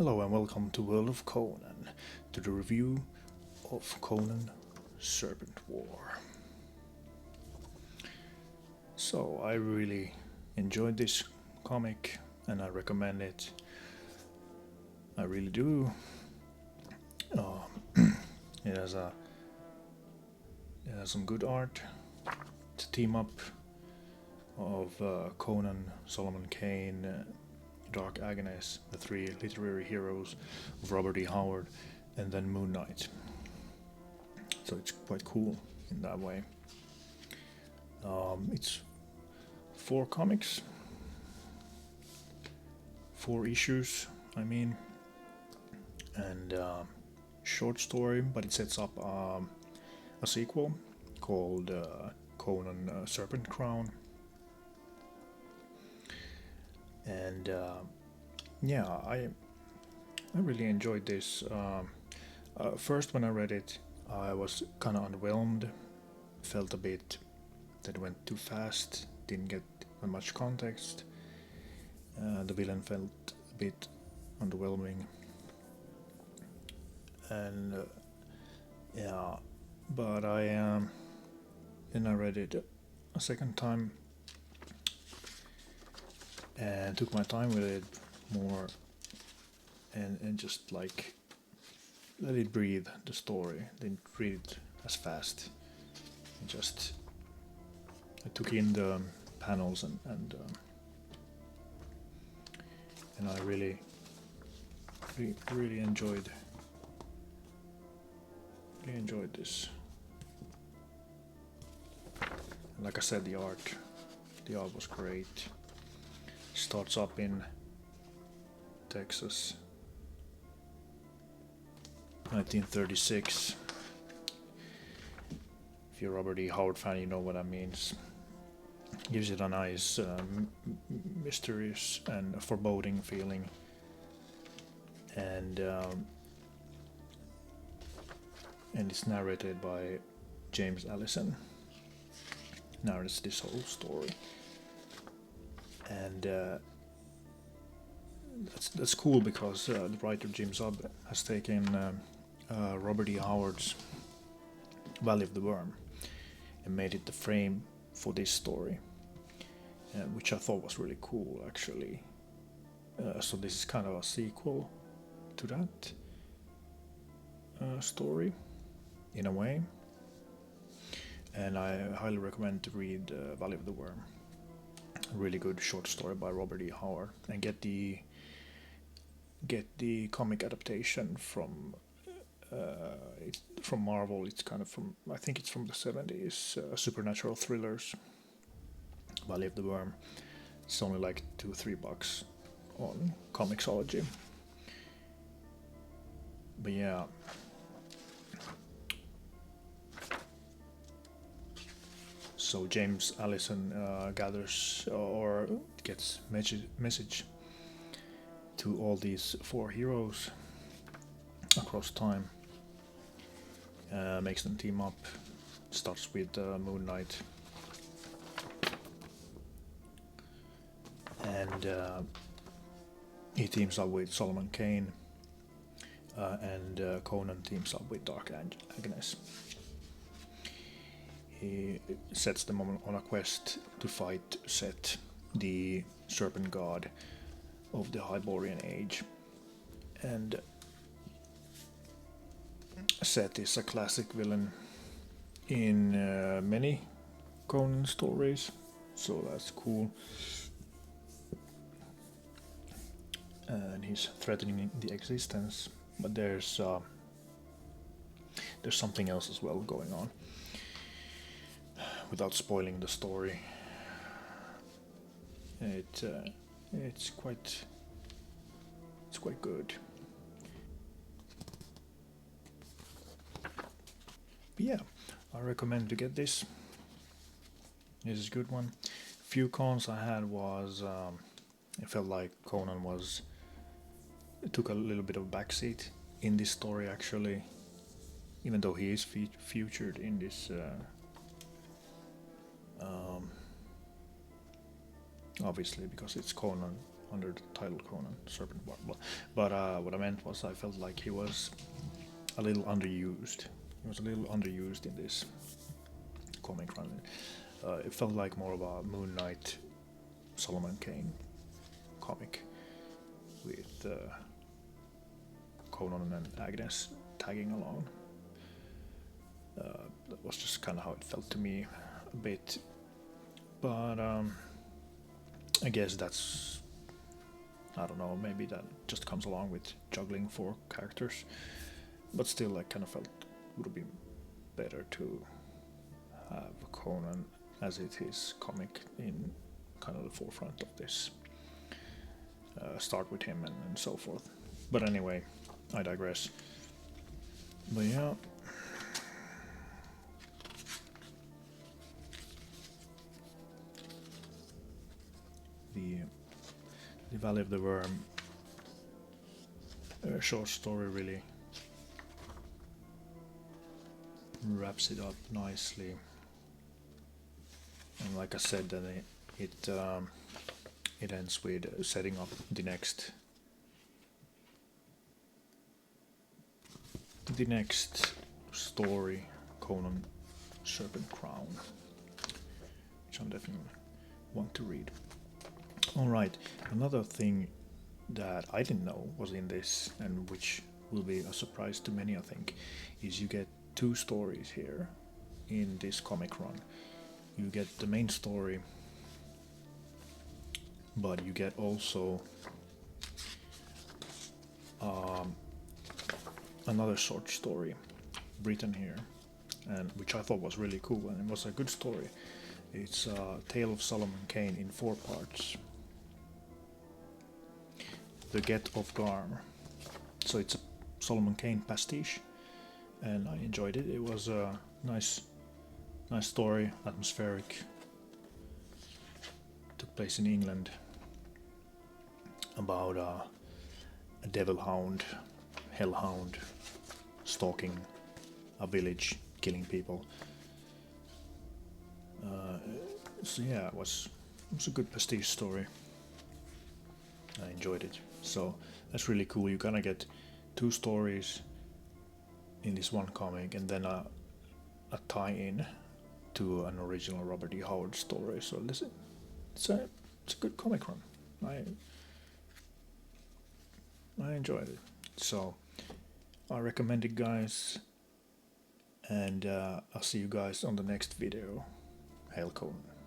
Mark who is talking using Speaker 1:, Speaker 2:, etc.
Speaker 1: Hello and welcome to World of Conan, to the review of Conan Serpent War. So I really enjoyed this comic and I recommend it. I really do. It has some good art. It's a team up of Conan, Solomon Kane, Dark Agnes, the three literary heroes of Robert E. Howard, and then Moon Knight. So it's quite cool in that way. It's 4 comics, 4 issues, and short story, but it sets up a sequel called Conan Serpent Crown. And I really enjoyed this. First, when I read it, I was kind of underwhelmed. Felt a bit that it went too fast. Didn't get much context. The villain felt a bit underwhelming. And but then I read it a second time and took my time with it more and just like let it breathe the story. Didn't read it as fast. I took in the panels and I really enjoyed this. And like I said, the art was great. Starts up in Texas, 1936. If you're a Robert E. Howard fan, you know what that means. Gives it a nice, mysterious and foreboding feeling. And it's narrated by James Allison. Narrates this whole story. And that's cool because the writer Jim Zub has taken Robert E. Howard's Valley of the Worm and made it the frame for this story, which I thought was really cool actually. So this is kind of a sequel to that story in a way, and I highly recommend to read Valley of the Worm. A really good short story by Robert E. Howard, and get the comic adaptation from Marvel. It's kind of I think it's from the 70s, supernatural thrillers. Valley of the Worm. It's only like $2-3 on Comixology. But yeah. So James Allison gathers or gets message to all these 4 heroes across time. Makes them team up. Starts with Moon Knight. And he teams up with Solomon Kane. And Conan teams up with Dark Agnes. He sets them on a quest to fight Set, the serpent god of the Hyborian age. And Set is a classic villain in many Conan stories, so that's cool. And he's threatening the existence, but there's something else as well going on. Without spoiling the story, it's quite good. But yeah, I recommend to get this. This is a good one. Few cons I had was it felt like Conan took a little bit of backseat in this story actually, even though he is featured in this. Obviously, because it's Conan, under the title Conan, Serpent War. But what I meant was I felt like he was a little underused. He was a little underused in this comic run. It felt like more of a Moon Knight, Solomon Kane comic with Conan and Agnes tagging along. That was just kind of how it felt to me a bit. But I guess that's, I don't know, maybe that just comes along with juggling 4 characters. But still, I kind of felt it would have been better to have Conan as it is comic in kind of the forefront of this. Start with him and so forth. But anyway, I digress. But yeah. The Valley of the Worm short story really wraps it up nicely, and like I said, then it ends with setting up the next story, Conan Serpent Crown, which I'm definitely want to read. Alright, another thing that I didn't know was in this, and which will be a surprise to many I think, is you get 2 stories here in this comic run. You get the main story, but you get also another short story written here, and which I thought was really cool, and it was a good story. It's a Tale of Solomon Kane in 4 parts. The Gate of Garm. So it's a Solomon Kane pastiche, and I enjoyed it. It was a nice story, atmospheric. Took place in England, about a devil hound, hellhound, stalking a village, killing people. So yeah, it was a good pastiche story. I enjoyed it. So that's really cool. You kind of get 2 stories in this one comic, and then a tie-in to an original Robert E. Howard story. So listen, it's a good comic run. I enjoyed it. So I recommend it, guys, and I'll see you guys on the next video. Hail Conan.